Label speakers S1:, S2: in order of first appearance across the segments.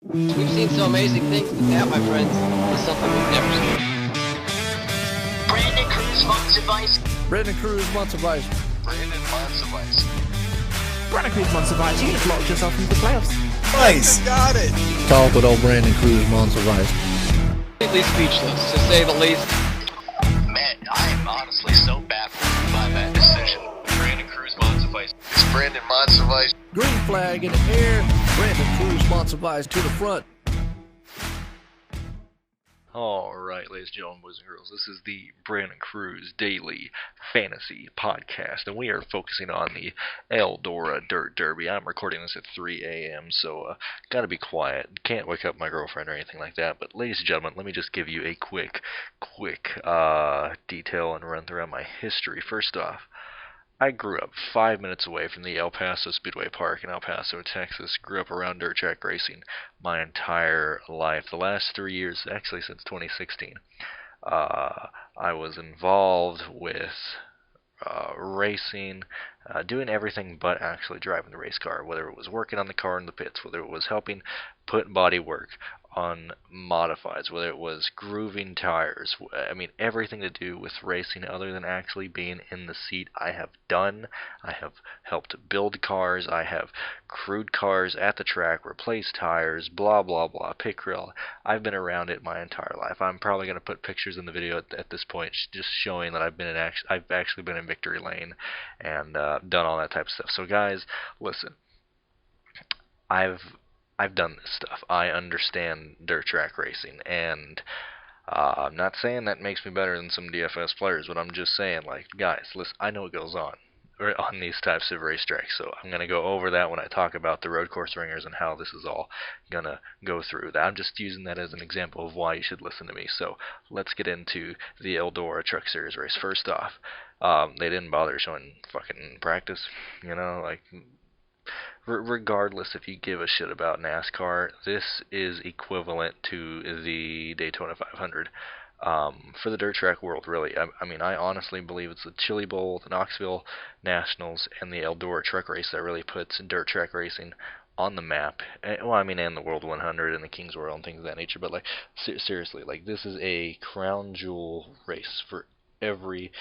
S1: We've seen some amazing things, but that, my friends, is something we've never seen.
S2: Brandon Cruz wants advice.
S3: Brandon Cruz wants advice.
S4: Brandon wants advice.
S5: Brandon Cruz wants advice. You have locked yourself into the playoffs.
S4: Nice. Got it.
S3: Talk with old Brandon Cruz wants advice.
S1: Completely speechless, to say the least.
S4: Man, I am honestly so baffled by that decision. Brandon Cruz wants advice. It's Brandon wants advice.
S3: Green flag in the air. Brandon Cruz wants advice to the front.
S6: Alright, ladies and gentlemen, boys and girls, this is the Brandon Cruz Daily Fantasy Podcast, and we are focusing on the Eldora Dirt Derby. I'm recording this at 3 a.m., so gotta be quiet. Can't wake up my girlfriend or anything like that, but ladies and gentlemen, let me just give you a quick detail and run through my history. First off, I grew up 5 minutes away from the El Paso Speedway Park in El Paso, Texas. Grew up around dirt track racing my entire life. The last 3 years, actually since 2016, I was involved with racing, doing everything but actually driving the race car, whether it was working on the car in the pits, whether it was helping put body work on modifieds, whether it was grooving tires. I mean, everything to do with racing other than actually being in the seat I have done. I have helped build cars, I have crewed cars at the track, replaced tires, blah blah blah, pit grill. I've been around it my entire life. I'm probably going to put pictures in the video at this point just showing that I've actually been in victory lane and done all that type of stuff. So guys, listen, I've done this stuff. I understand dirt track racing, and I'm not saying that makes me better than some DFS players, but I'm just saying, like, guys, listen, I know what goes on these types of racetracks, so I'm going to go over that when I talk about the road course ringers and how this is all going to go through. I'm just using that as an example of why you should listen to me. So let's get into the Eldora Truck Series race. First off, they didn't bother showing fucking practice, you know, like, regardless if you give a shit about NASCAR, this is equivalent to the Daytona 500 for the dirt track world, really. I mean, I honestly believe it's the Chili Bowl, the Knoxville Nationals, and the Eldora Truck Race that really puts dirt track racing on the map. Well, I mean, and the World 100 and the Kings Royal and things of that nature. But like, seriously, like, this is a crown jewel race for every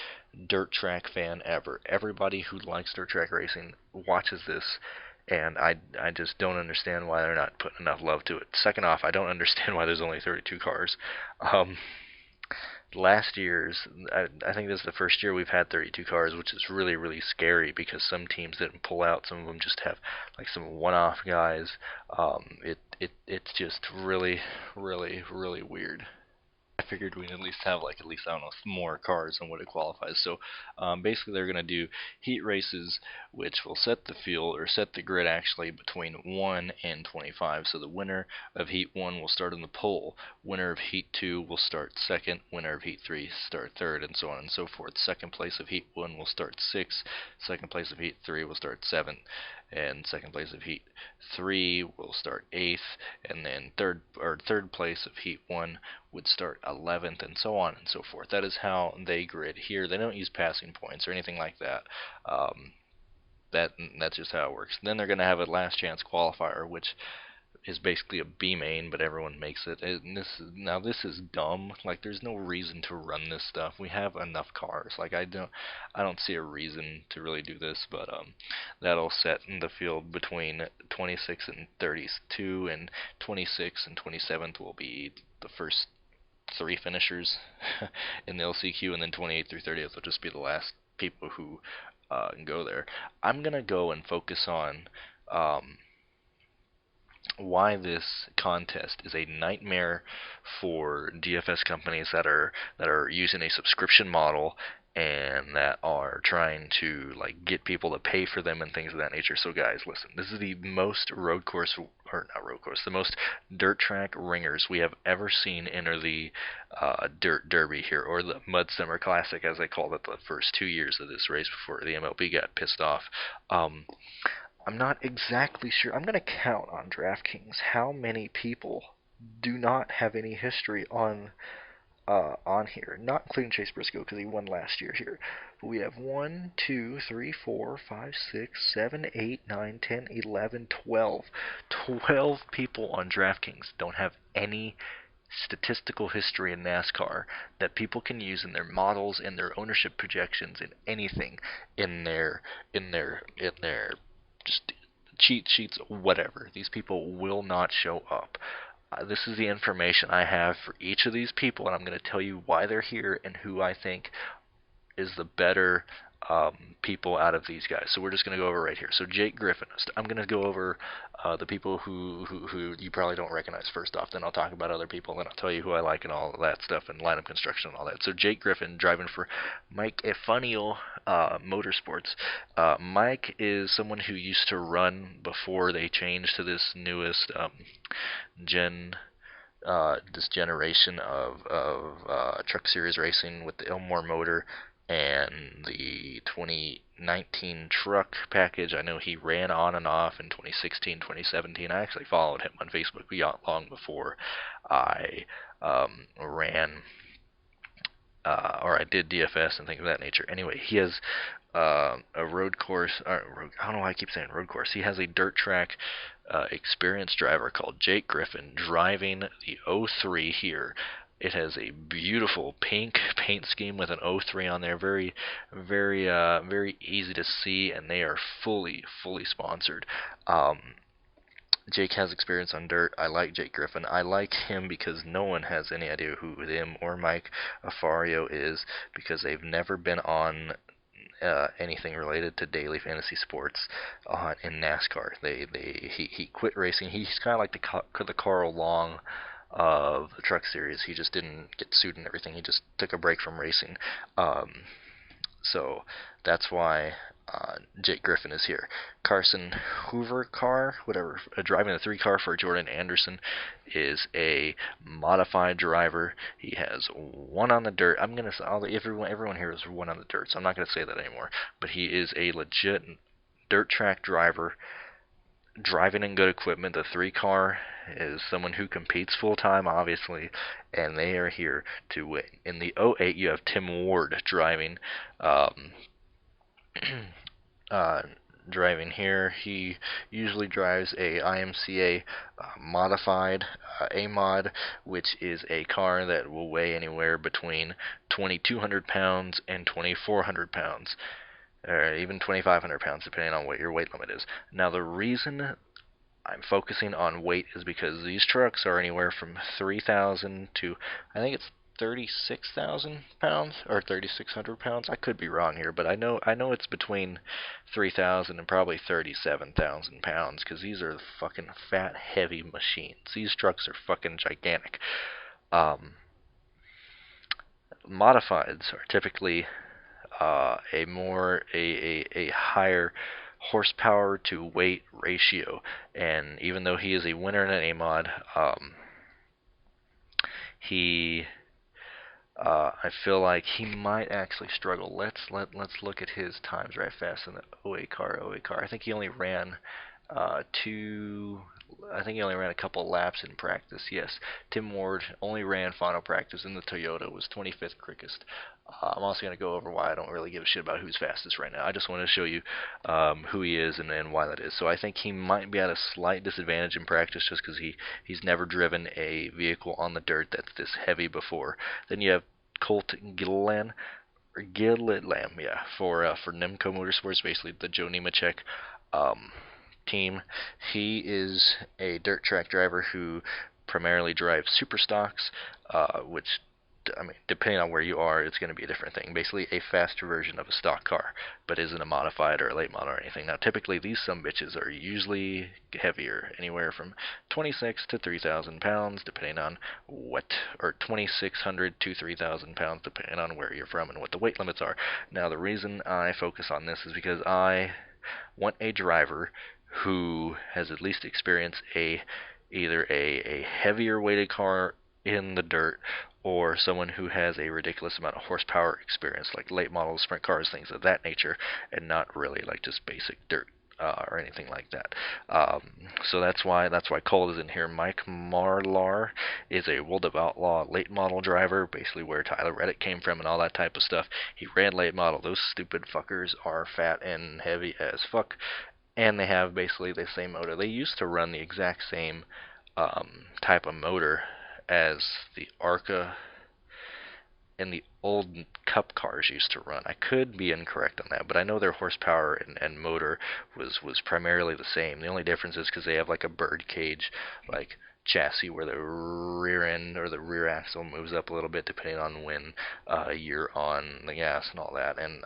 S6: dirt track fan ever. Everybody who likes dirt track racing watches this, and I just don't understand why they're not putting enough love to it. Second off, I don't understand why there's only 32 cars. Last year's, I think this is the first year we've had 32 cars, which is really, really scary because some teams didn't pull out. Some of them just have like some one-off guys. It's just really, really, really weird. I figured we'd at least have I don't know, more cars than what it qualifies. So basically they're going to do heat races, which will set the field, or set the grid actually, between 1 and 25. So the winner of heat 1 will start on the pole, winner of heat 2 will start second, winner of heat 3 start third, and so on and so forth. Second place of heat 1 will start 6th, second place of heat 3 will start 7th, and second place of heat 3 will start 8th, and then third place of heat 1 would start 11th, and so on and so forth. That is how they grid here. They don't use passing points or anything like that. That's just how it works. Then they're going to have a last chance qualifier, which is basically a B main, but everyone makes it. And this is dumb. Like, there's no reason to run this stuff. We have enough cars. Like, I don't see a reason to really do this, but that'll set in the field between 26 and 32, and 26 and 27th will be the first 3 finishers in the LCQ, and then 28 through 30th will just be the last people who go there. I'm gonna go and focus on why this contest is a nightmare for DFS companies that are using a subscription model and that are trying to get people to pay for them and things of that nature. So guys, listen, this is the most the most dirt track ringers we have ever seen enter the Dirt Derby here, or the Mud Summer Classic as they called it the first 2 years of this race before the MLB got pissed off. I'm not exactly sure. I'm going to count on DraftKings how many people do not have any history on on here, not including Chase Briscoe because he won last year here. But we have 1, 2, 3, 4, 5, 6, 7, 8, 9, 10, 11, 12. 12 people on DraftKings don't have any statistical history in NASCAR that people can use in their models, in their ownership projections, in anything, in their just cheat sheets, whatever. These people will not show up. This is the information I have for each of these people, and I'm going to tell you why they're here and who I think is the better people out of these guys. So we're just going to go over right here. So Jake Griffin. I'm going to go over the people who you probably don't recognize first off. Then I'll talk about other people. Then I'll tell you who I like and all of that stuff and lineup construction and all that. So Jake Griffin driving for Mike Efanio Motorsports. Mike is someone who used to run before they changed to this newest this generation of truck series racing with the Elmore motor and the 2019 truck package. I know he ran on and off in 2016, 2017. I actually followed him on Facebook long before I ran or I did DFS and things of that nature. Anyway, he has a road course. I don't know why I keep saying road course. He has a dirt track experienced driver called Jake Griffin driving the 03 here. It has a beautiful pink paint scheme with an 03 on there. Very, very, very easy to see, and they are fully sponsored. Jake has experience on dirt. I like Jake Griffin. I like him because no one has any idea who him or Mike Afario is, because they've never been on anything related to daily fantasy sports in NASCAR. He quit racing. He's kind of like the Carl Long of the truck series. He just didn't get sued and everything. He just took a break from racing. So that's why Jake Griffin is here. Carson Hoover driving the 3 car for Jordan Anderson, is a modified driver. He has 1 on the dirt. Everyone here is 1 on the dirt, so I'm not going to say that anymore. But he is a legit dirt track driver, driving in good equipment. The 3 car is someone who competes full time, obviously, and they are here to win. In the 08, you have Tim Ward driving. Driving here. He usually drives a IMCA modified A-Mod, which is a car that will weigh anywhere between 2,200 pounds and 2,400 pounds, or even 2,500 pounds, depending on what your weight limit is. Now, the reason I'm focusing on weight is because these trucks are anywhere from 3,000 to, I think it's 36,000 pounds or 3,600 pounds. I could be wrong here, but I know it's between 3,000 and probably 37,000 pounds, because these are fucking fat, heavy machines. These trucks are fucking gigantic. Modifieds are typically a higher horsepower to weight ratio, and even though he is a winner in an A-Mod, I feel like he might actually struggle. Let's look at his times right fast in the 08 car. I think he only ran a couple laps in practice. Yes, Tim Ward only ran final practice in the Toyota, was 25th quickest. I'm also going to go over why I don't really give a shit about who's fastest right now. I just want to show you who he is and why that is. So I think he might be at a slight disadvantage in practice just because he's never driven a vehicle on the dirt that's this heavy before. Then you have Colt Gilliland, for Nemco Motorsports, basically the Joe Nemechek team. He is a dirt track driver who primarily drives super stocks, which, I mean, depending on where you are, it's going to be a different thing. Basically, a faster version of a stock car, but isn't a modified or a late model or anything. Now, typically, these sumbitches are usually heavier, anywhere from 26 to 3,000 pounds, depending on or 2,600 to 3,000 pounds, depending on where you're from and what the weight limits are. Now, the reason I focus on this is because I want a driver who has at least experienced either a heavier weighted car in the dirt, or someone who has a ridiculous amount of horsepower experience, like late model sprint cars, things of that nature, and not really like just basic dirt or anything like that. So that's why Cole is in here. Mike Marlar is a World of Outlaw late model driver, basically where Tyler Reddick came from and all that type of stuff. He ran late model. Those stupid fuckers are fat and heavy as fuck, and they have basically the same motor. They used to run the exact same type of motor as the ARCA and the old Cup cars used to run. I could be incorrect on that, but I know their horsepower and motor was primarily the same. The only difference is because they have like a bird cage like chassis where the rear end or the rear axle moves up a little bit depending on when you're on the gas and all that. And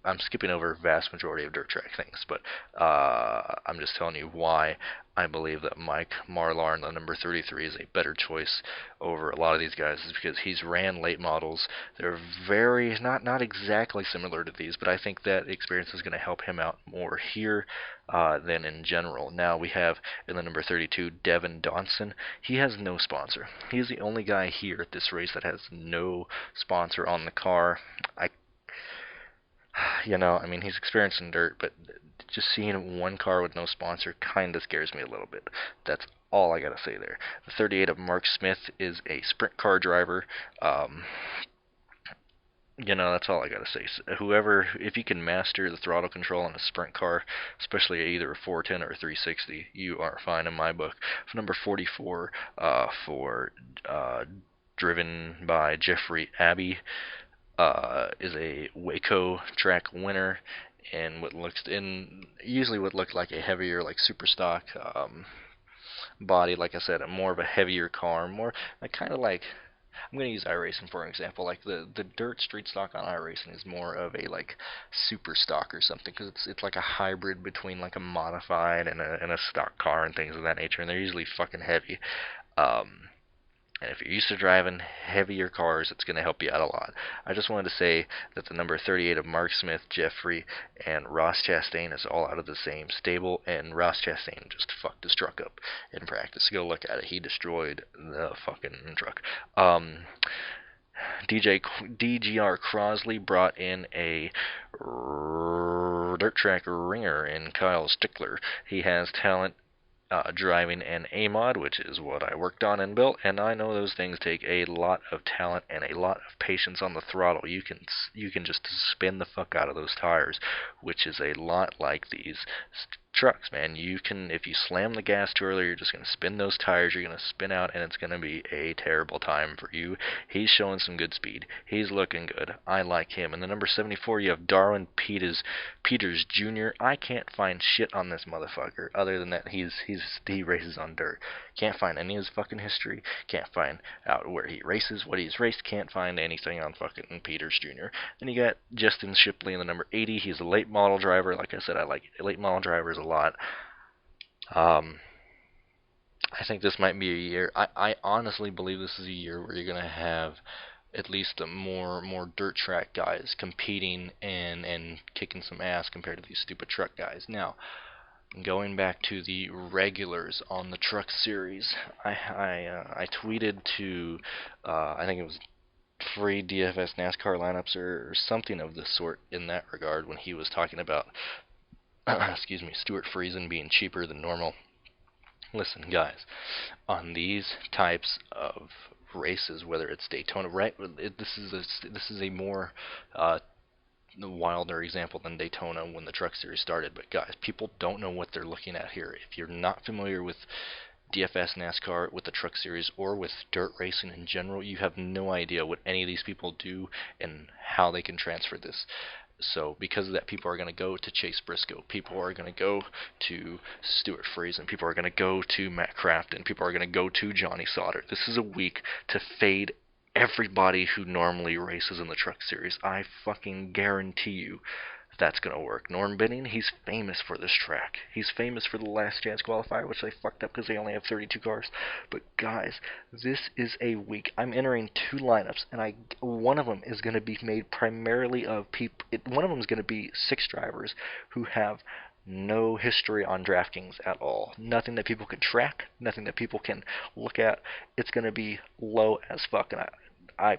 S6: I'm skipping over vast majority of dirt track things, but I'm just telling you why I believe that Mike Marlar in the number 33 is a better choice over a lot of these guys, is because he's ran late models. They're very, not exactly similar to these, but I think that experience is going to help him out more here than in general. Now we have in the number 32, Devin Donson. He has no sponsor. He's the only guy here at this race that has no sponsor on the car. I mean, he's experienced in dirt, but just seeing one car with no sponsor kind of scares me a little bit. That's all I got to say there. The 38 of Mark Smith is a sprint car driver. That's all I got to say. So if you can master the throttle control on a sprint car, especially either a 410 or a 360, you are fine in my book. For number 44, driven by Jeffrey Abbey, is a Waco track winner in what looked like a heavier, like super stock body. Like I said, more of a heavier car, more like kind of like, I'm going to use iRacing for an example. Like the dirt street stock on iRacing is more of a like super stock or something, because it's like a hybrid between like a modified and a stock car and things of that nature, and they're usually fucking heavy. And if you're used to driving heavier cars, it's going to help you out a lot. I just wanted to say that the number 38 of Mark Smith, Jeffrey, and Ross Chastain is all out of the same stable, and Ross Chastain just fucked his truck up in practice. Go look at it. He destroyed the fucking truck. DGR Crosley brought in a dirt track ringer in Kyle Stickler. He has talent driving an A-mod, which is what I worked on and built, and I know those things take a lot of talent and a lot of patience on the throttle. You can just spin the fuck out of those tires, which is a lot like these trucks, man. If you slam the gas too early, you're just going to spin those tires, you're going to spin out, and it's going to be a terrible time for you. He's showing some good speed. He's looking good. I like him. And the number 74, you have Darwin Peters Jr. I can't find shit on this motherfucker other than that he races on dirt. Can't find any of his fucking history. Can't find out where he races, what he's raced. Can't find anything on fucking Peters Jr. Then you got Justin Shipley in the number 80. He's a late model driver. Like I said, I like late model drivers a lot. I think this might be a year. I honestly believe this is a year where you're going to have at least more dirt track guys competing and kicking some ass compared to these stupid truck guys. Now, going back to the regulars on the truck series, I tweeted to I think it was free DFS NASCAR lineups or something of the sort in that regard, when he was talking about Stewart Friesen being cheaper than normal. Listen, guys, on these types of races, whether it's Daytona, right? This is a more wilder example than Daytona when the truck series started. But guys, people don't know what they're looking at here. If you're not familiar with DFS NASCAR, with the truck series, or with dirt racing in general, you have no idea what any of these people do and how they can transfer this. So because of that, people are going to go to Chase Briscoe. People are going to go to Stewart Friesen. People are going to go to Matt Crafton. People are going to go to Johnny Sauter. This is a week to fade everybody who normally races in the truck series. I fucking guarantee you that's going to work. Norm Benning, he's famous for this track. He's famous for the Last Chance qualifier, which they fucked up because they only have 32 cars. But guys, this is a week. I'm entering 2 lineups, and one of them is going to be made primarily of people. One of them is going to be 6 drivers who have no history on DraftKings at all. Nothing that people can track. Nothing that people can look at. It's going to be low as fuck, and I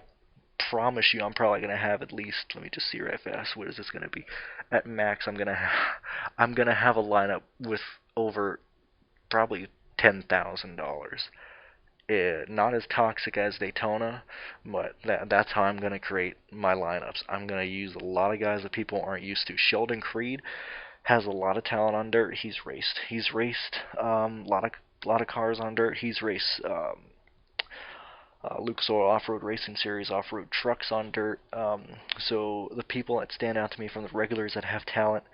S6: promise you I'm probably going to have at least, let me just see right fast, what is this going to be? At max, I'm going to have a lineup with over probably $10,000. Not as toxic as Daytona, but that's how I'm going to create my lineups. I'm going to use a lot of guys that people aren't used to. Sheldon Creed has a lot of talent on dirt. He's raced a lot of cars on dirt. He's raced Lucas Oil Off-Road Racing Series off-road trucks on dirt. So the people that stand out to me from the regulars that have talent: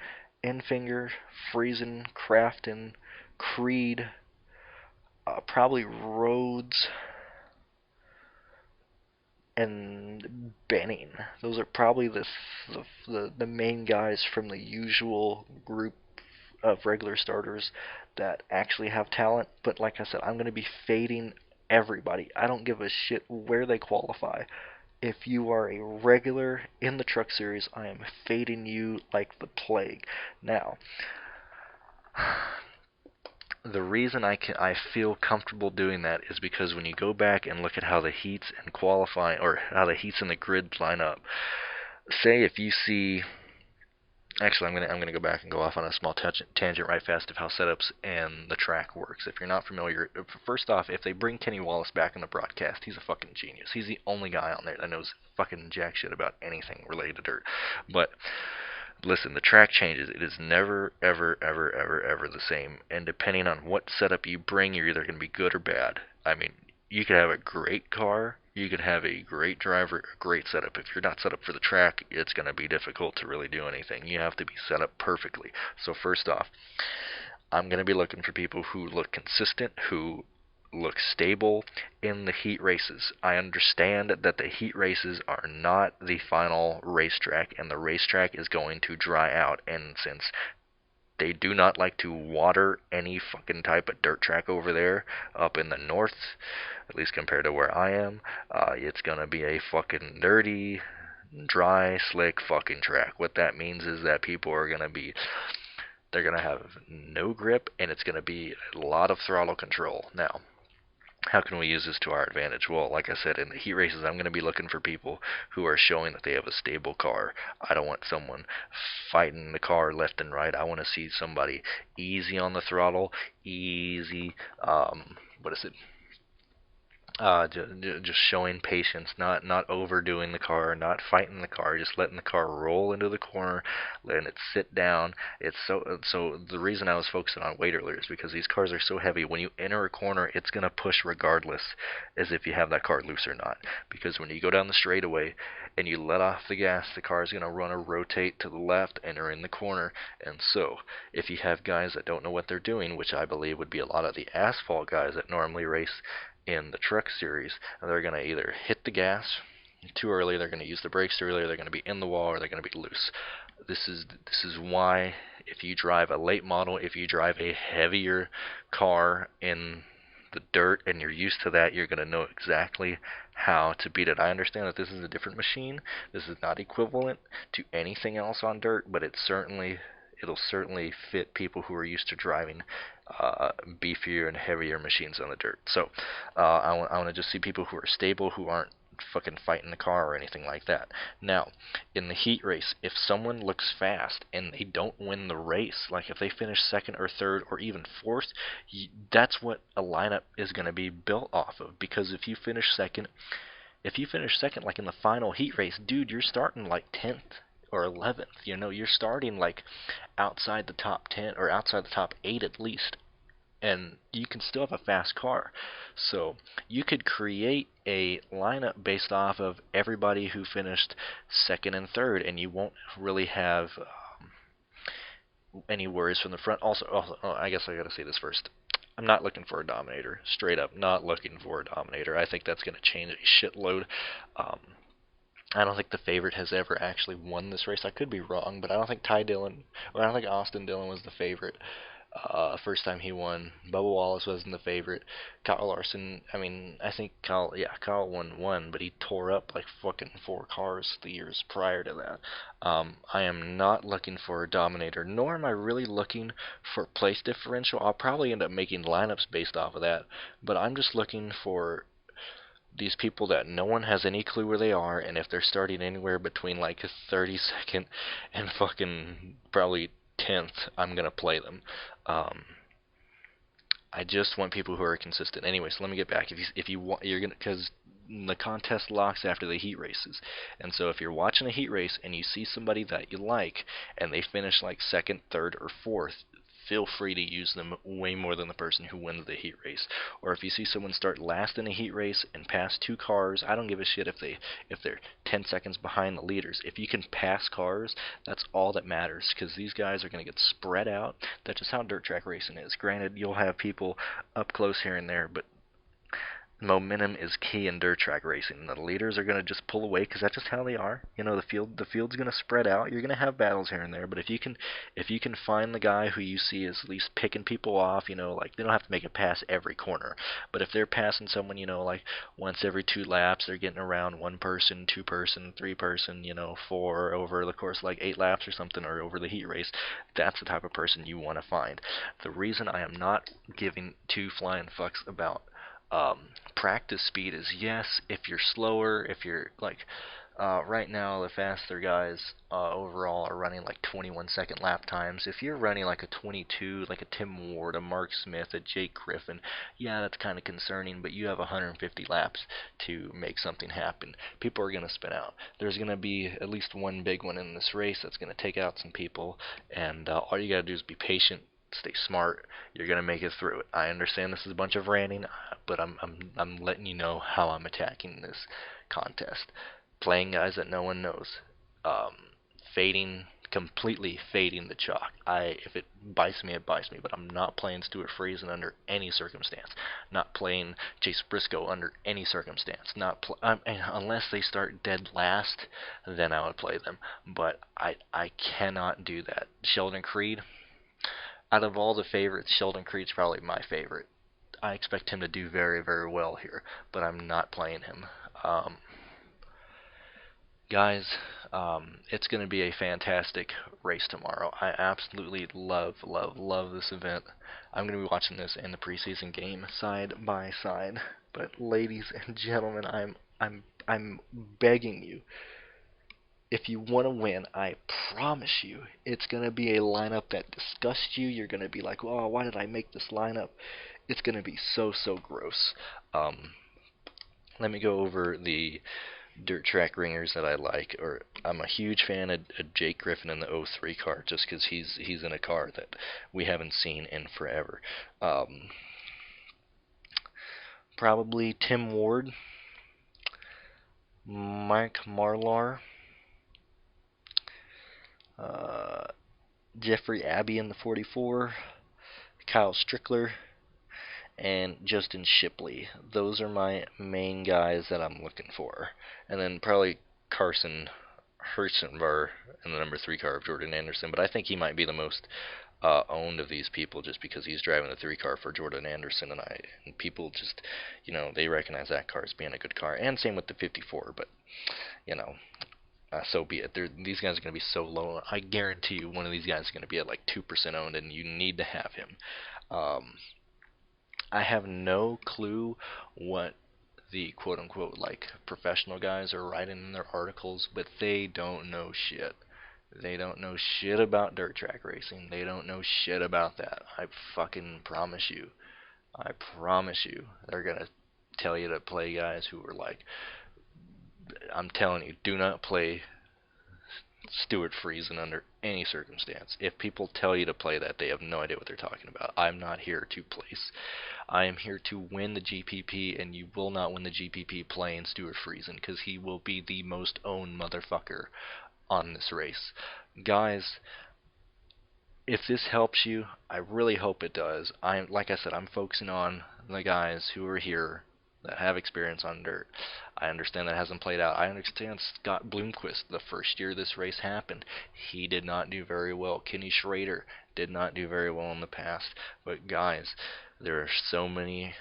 S6: Enfinger, Friesen, CRAFTON, Creed, probably Rhodes, and Benning. Those are probably the main guys from the usual group of regular starters that actually have talent. But like I said, I'm going to be fading everybody. I don't give a shit where they qualify. If you are a regular in the Truck Series, I am fading you like the plague. Now, the reason I feel comfortable doing that is because when you go back and look at how the heats and qualifying, or how the heats and the grid line up, say if you see, actually I'm gonna go back and go off on a small tangent right fast of how setups and the track works. If you're not familiar, first off, if they bring Kenny Wallace back in the broadcast, he's a fucking genius. He's the only guy on there that knows fucking jack shit about anything related to dirt. But listen, the track changes. It is never, ever, ever, ever, ever the same. And depending on what setup you bring, you're either going to be good or bad. I mean, you could have a great car, you could have a great driver, a great setup. If you're not set up for the track, it's going to be difficult to really do anything. You have to be set up perfectly. So first off, I'm going to be looking for people who look consistent, who look stable in the heat races. I understand that the heat races are not the final racetrack, and the racetrack is going to dry out, and since they do not like to water any fucking type of dirt track over there up in the north, at least compared to where I am, it's gonna be a fucking dirty, dry, slick fucking track. What that means is that people are gonna be, they're gonna have no grip, and it's gonna be a lot of throttle control. Now, how can we use this to our advantage? Well, like I said, in the heat races, I'm going to be looking for people who are showing that they have a stable car. I don't want someone fighting the car left and right. I want to see somebody easy on the throttle, easy, just showing patience, not overdoing the car, not fighting the car, just letting the car roll into the corner, letting it sit down. It's so the reason I was focusing on weight earlier is because these cars are so heavy. When you enter a corner, it's gonna push regardless as if you have that car loose or not. Because when you go down the straightaway and you let off the gas, the car is gonna run or rotate to the left and are in the corner. And so if you have guys that don't know what they're doing, which I believe would be a lot of the asphalt guys that normally race in the Truck Series, they're going to either hit the gas too early, they're going to use the brakes too early, they're going to be in the wall, or they're going to be loose. This is why if you drive a late model, if you drive a heavier car in the dirt and you're used to that, you're going to know exactly how to beat it. I understand that this is a different machine. This is not equivalent to anything else on dirt, but it'll certainly fit people who are used to driving beefier and heavier machines on the dirt. So I want to just see people who are stable, who aren't fucking fighting the car or anything like that. Now, in the heat race, if someone looks fast and they don't win the race, like if they finish second or third or even fourth, that's what a lineup is going to be built off of. Because if you finish second like in the final heat race, dude, you're starting like 10th or 11th. You know, you're starting like outside the top 10 or outside the top 8 at least, and you can still have a fast car. So you could create a lineup based off of everybody who finished second and third, and you won't really have any worries from the front. Also, I guess I gotta say this first. I'm not looking for a dominator. Straight up, not looking for a dominator. I think that's going to change a shitload. I don't think the favorite has ever actually won this race. I could be wrong, but I don't think Austin Dillon was the favorite. First time he won. Bubba Wallace wasn't the favorite. Kyle Larson, I think Kyle won, but he tore up like fucking 4 cars the years prior to that. I am not looking for a dominator, nor am I really looking for place differential. I'll probably end up making lineups based off of that, but I'm just looking for these people that no one has any clue where they are, and if they're starting anywhere between like 32nd and fucking probably 10th, I'm gonna play them. I just want people who are consistent. Anyway, so let me get back. If you want, you're gonna, because the contest locks after the heat races, and so if you're watching a heat race and you see somebody that you like and they finish like second, third, or fourth, feel free to use them way more than the person who wins the heat race. Or if you see someone start last in a heat race and pass 2 cars, I don't give a shit if they're 10 seconds behind the leaders. If you can pass cars, that's all that matters, because these guys are going to get spread out. That's just how dirt track racing is. Granted, you'll have people up close here and there, but momentum is key in dirt track racing. The leaders are going to just pull away because that's just how they are. You know, the field's going to spread out. You're going to have battles here and there, but if you can find the guy who you see is at least picking people off, you know, like they don't have to make a pass every corner, but if they're passing someone, you know, like once every 2 laps, they're getting around 1 person, 2 person, 3 person, you know, 4 over the course of like 8 laps or something, or over the heat race, that's the type of person you want to find. The reason I am not giving 2 flying fucks about practice speed is, yes, if you're slower, if you're like right now the faster guys overall are running like 21-second lap times. If you're running like a 22, like a Tim Ward, a Mark Smith, a Jake Griffin, yeah, that's kind of concerning, but you have 150 laps to make something happen. People are going to spin out. There's going to be at least one big one in this race that's going to take out some people, and all you got to do is be patient, stay smart. You're gonna make it through it. I understand this is a bunch of ranting, but I'm letting you know how I'm attacking this contest. Playing guys that no one knows, completely fading the chalk. If it bites me, it bites me. But I'm not playing Stewart Friesen under any circumstance. Not playing Chase Briscoe under any circumstance. Unless they start dead last, then I would play them. But I cannot do that. Sheldon Creed. Out of all the favorites, Sheldon Creed's probably my favorite. I expect him to do very, very well here, but I'm not playing him. Guys, it's going to be a fantastic race tomorrow. I absolutely love this event. I'm going to be watching this and the preseason game side by side. But ladies and gentlemen, I'm begging you, if you want to win, I promise you, it's going to be a lineup that disgusts you. You're going to be like, oh, why did I make this lineup? It's going to be so gross. Let me go over the dirt track ringers that I like. I'm a huge fan of Jake Griffin in the 03 car, just because he's in a car that we haven't seen in forever. Probably Tim Ward, Mike Marlar, Jeffrey Abbey in the 44, Kyle Strickler, and Justin Shipley. Those are my main guys that I'm looking for. And then probably Carson Herzenbar in the number 3 car of Jordan Anderson, but I think he might be the most owned of these people, just because he's driving the 3 car for Jordan Anderson, and people just, you know, they recognize that car as being a good car. And same with the 54, but, you know, so be it. These guys are going to be so low. I guarantee you one of these guys is going to be at like 2% owned, and you need to have him. I have no clue what the quote-unquote like professional guys are writing in their articles, but they don't know shit. They don't know shit about dirt track racing. They don't know shit about that. I fucking promise you. I promise you. They're going to tell you to play guys who are like, I'm telling you, do not play Stewart Friesen under any circumstance. If people tell you to play that, they have no idea what they're talking about. I'm not here to place. I am here to win the GPP, and you will not win the GPP playing Stewart Friesen, because he will be the most owned motherfucker on this race. Guys, if this helps you, I really hope it does. Like I said, I'm focusing on the guys who are here that have experience on dirt. I understand that hasn't played out. I understand Scott Bloomquist, the first year this race happened, he did not do very well. Kenny Schrader did not do very well in the past. But guys, there are so many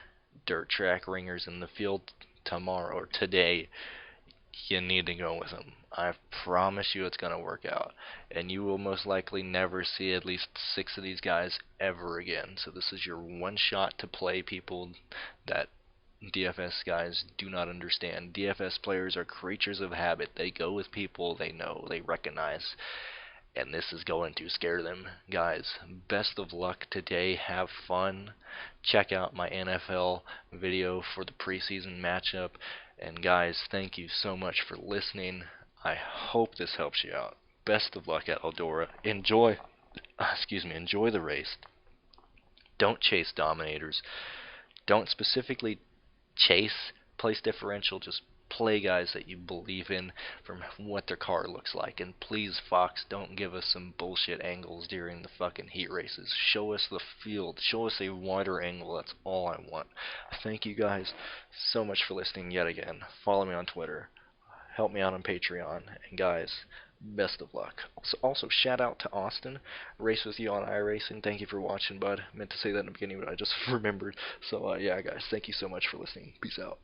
S6: dirt track ringers in the field tomorrow or today. You need to go with them. I promise you it's going to work out. And you will most likely never see at least 6 of these guys ever again. So this is your one shot to play people that DFS guys do not understand. DFS players are creatures of habit. They go with people they know, they recognize, and this is going to scare them. Guys, best of luck today. Have fun. Check out my NFL video for the preseason matchup. And guys, thank you so much for listening. I hope this helps you out. Best of luck at Eldora. Enjoy the race. Don't chase dominators. Don't specifically chase place differential. Just play guys that you believe in from what their car looks like. And please, Fox, don't give us some bullshit angles during the fucking heat races. Show us the field. Show us a wider angle. That's all I want. Thank you guys so much for listening yet again. Follow me on Twitter. Help me out on Patreon. And guys, best of luck. Also, shout out to Austin. Race with you on iRacing. Thank you for watching, bud. Meant to say that in the beginning, but I just remembered. So, yeah, guys, thank you so much for listening. Peace out.